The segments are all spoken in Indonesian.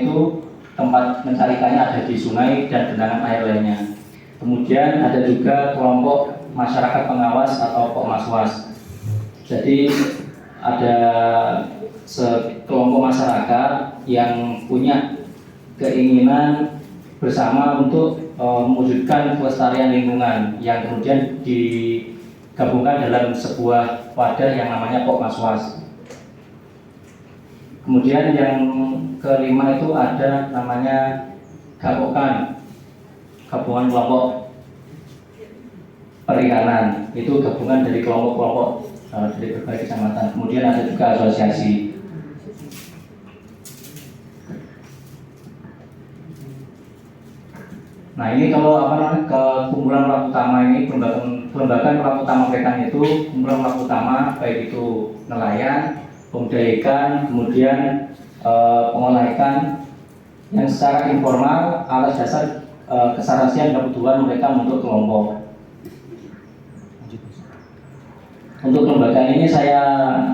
itu tempat mencari ikannya ada di sungai dan genangan air lainnya. Kemudian ada juga kelompok masyarakat pengawas atau Pokmaswas. Jadi ada sekelompok masyarakat yang punya keinginan bersama untuk mewujudkan kelestarian lingkungan yang kemudian digabungkan dalam sebuah wadah yang namanya Pokmaswas. Kemudian yang kelima itu ada namanya Gapokan, gabungan kelompok perikanan, itu gabungan dari kelompok-kelompok dari berbagai kecamatan. Kemudian ada juga asosiasi. Nah ini kalau kumpulan pelaku utama ini, kelembagaan pelaku utama perikanan itu kumpulan pelaku utama baik itu nelayan, pembudidaya ikan, kemudian pengolah ikan yang secara informal atas dasar keserasian kebutuhan mereka untuk kelompok. Untuk kelembagaan ini saya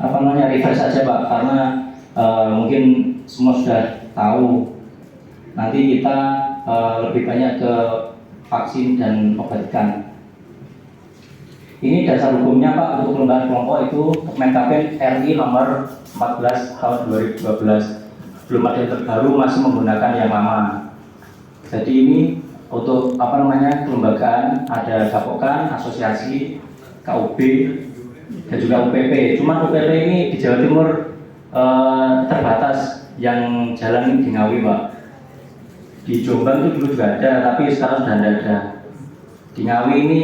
reverse saja Pak, karena mungkin semua sudah tahu. Nanti kita lebih banyak ke vaksin dan obat ikan. Ini dasar hukumnya Pak untuk kelembagaan kelompok itu Kemenkapin RI nomor 14 tahun 2012. Belum ada yang terbaru, masih menggunakan yang lama. Jadi ini untuk kelembagaan ada Gapokan, asosiasi, KUB, dan juga UPP. Cuman UPP ini di Jawa Timur terbatas, yang jalan ini di Ngawi Pak. Di Jombang itu dulu juga ada, tapi sekarang sudah tidak ada. Di Ngawi ini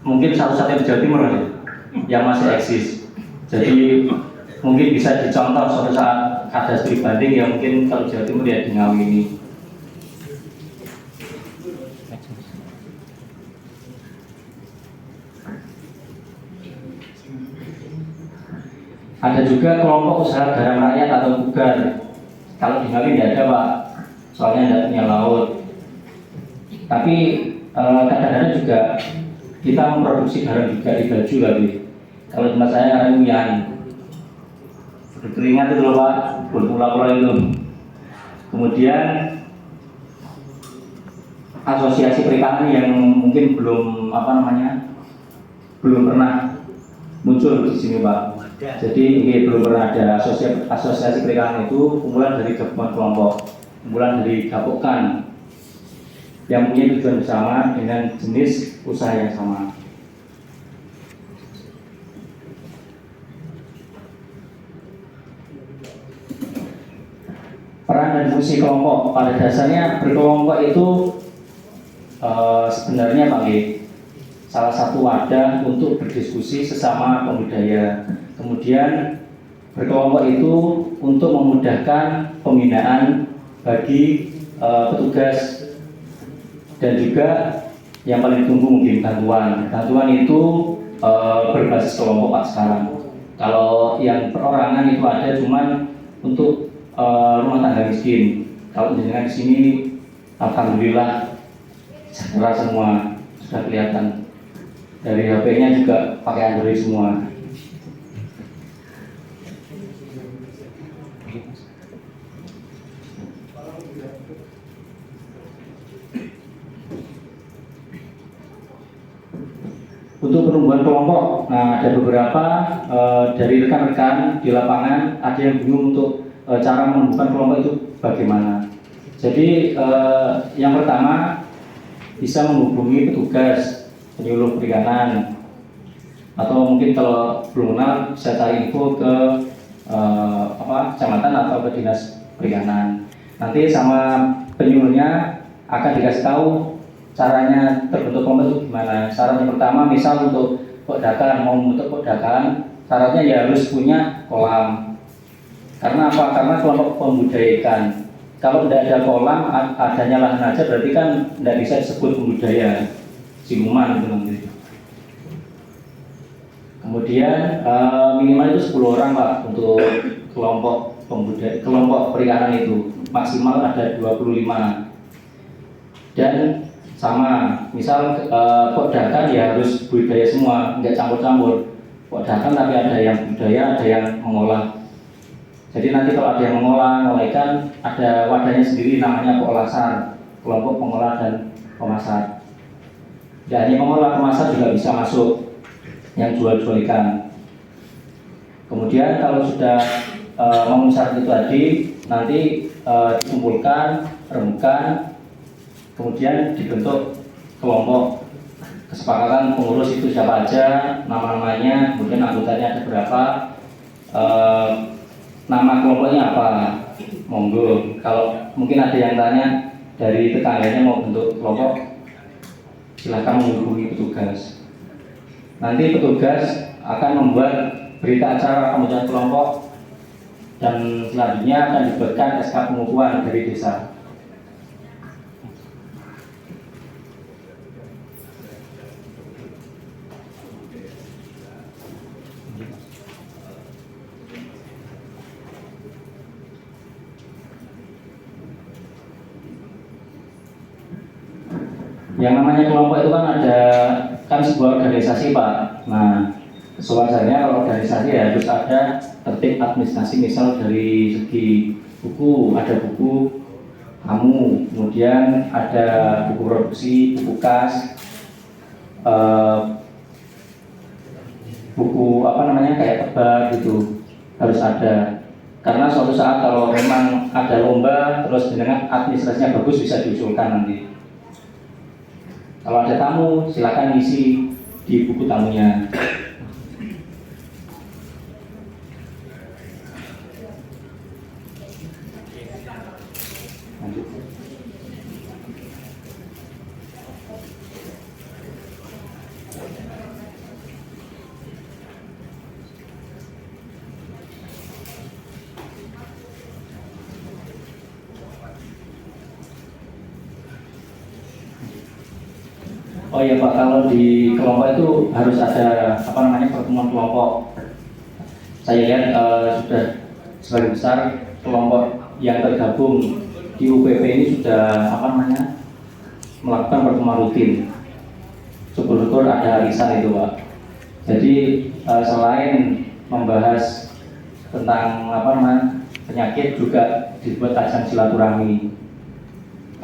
mungkin satu-satunya di Jawa Timur yang masih eksis. Jadi mungkin bisa dicontoh suatu saat ada studi banding ya, mungkin kalau Jawa Timur ya di Ngawi ini. Ada juga kelompok usaha garam rakyat atau KUGAR. Kalau di Ngawi tidak ada Pak, soalnya tidak punya laut. Tapi kadang-kadang juga kita memproduksi garam juga di baju lagi. Kalau tempat saya Uyan, berkeringat itu loh Pak, berpula-pula itu. Kemudian asosiasi perikanan yang mungkin belum belum pernah muncul di sini Pak. Jadi ini belum pernah ada asosiasi perikanan itu kumpulan dari gabungan kelompok, kumpulan dari Gapokan yang punya tujuan bersama dengan jenis usaha yang sama. Peran dan fungsi kelompok, pada dasarnya berkelompok itu sebenarnya salah satu wadah untuk berdiskusi sesama pembudidaya. Kemudian berkelompok itu untuk memudahkan pembinaan bagi petugas, dan juga yang paling ditunggu mungkin bantuan. Bantuan itu berbasis kelompok Pak sekarang. Kalau yang perorangan itu ada cuman untuk rumah tangga miskin. Kalau dengan di sini alhamdulillah secara semua sudah kelihatan. Dari HP-nya juga pakai Android semua. Untuk penumbuhan kelompok, nah ada beberapa dari rekan-rekan di lapangan ada yang bingung untuk cara menumbuhkan kelompok itu bagaimana. Jadi yang pertama bisa menghubungi petugas penyuluh perikanan, atau mungkin kalau belum kenal bisa cari info ke kecamatan atau ke dinas perikanan. Nanti sama penyuluhnya akan dikasih tahu caranya terbentuk kelompok itu gimana. Syarat yang pertama, misal untuk podakan, mau membentuk podakan, syaratnya ya harus punya kolam. Karena apa? Karena kelompok pembudidaya ikan. Kalau tidak ada kolam, adanya lahan aja, berarti kan tidak bisa disebut pembudidaya, siluman itu nanti. Kemudian minimal itu 10 orang Pak untuk kelompok kelompok perikanan itu, maksimal ada 25. Dan sama, misal podakan ya harus budidaya semua, nggak campur-campur. Podakan tapi ada yang budidaya, ada yang mengolah. Jadi nanti kalau ada yang mengolah ikan, ada wadahnya sendiri namanya Poolasar, kelompok pengolah dan pemasar. Tidak hanya pengolah, pemasar juga bisa masuk yang jual-jual ikan. Kemudian kalau sudah memenuhi syarat itu tadi, nanti dikumpulkan, rembukan, kemudian dibentuk kelompok. Kesepakatan pengurus itu siapa aja, nama-namanya, kemudian anggotanya ada berapa, nama kelompoknya apa, monggo. Kalau mungkin ada yang tanya dari tetangganya mau bentuk kelompok, silahkan menghubungi petugas. Nanti petugas akan membuat berita acara pembentukan kelompok dan selanjutnya akan dibuatkan SK pengukuhan dari desa. Yang namanya kelompok itu kan ada sebuah organisasi, Pak. Nah, sewajarnya kalau organisasi ya harus ada tertib administrasi, misal dari segi buku, ada buku tamu, kemudian ada buku produksi, buku kas, buku kayak tebak gitu harus ada. Karena suatu saat kalau memang ada lomba terus dengan administrasinya bagus bisa diusulkan nanti. Kalau ada tamu, silakan isi di buku tamunya. Lanjut. Oh iya Pak, kalau di kelompok itu harus ada pertemuan kelompok. Saya lihat sudah sebagian besar kelompok yang tergabung di UPP ini sudah melakukan pertemuan rutin. Syukur-syukur ada arisan itu Pak. Jadi selain membahas tentang penyakit juga dibuat ajang silaturahmi.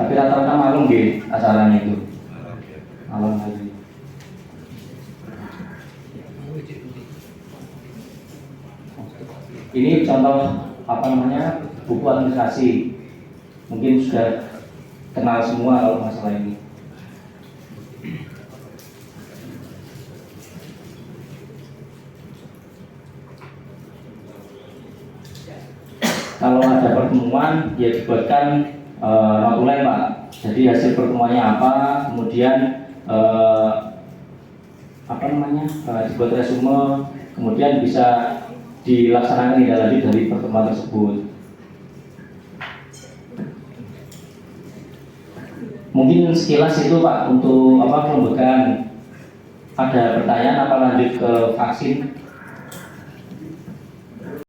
Tapi rata-rata malam di acaranya itu. Malam hari. Ini contoh buku administrasi. Mungkin sudah kenal semua kalau masalah ini. Kalau ada pertemuan, ya dibuatkan notulen Pak. Jadi hasil pertemuannya apa, kemudian dibuat resume, kemudian bisa dilaksanakan tindak lanjut dari pertemuan tersebut. Mungkin sekilas itu Pak untuk kelembagaan. Ada pertanyaan apa lanjut ke vaksin?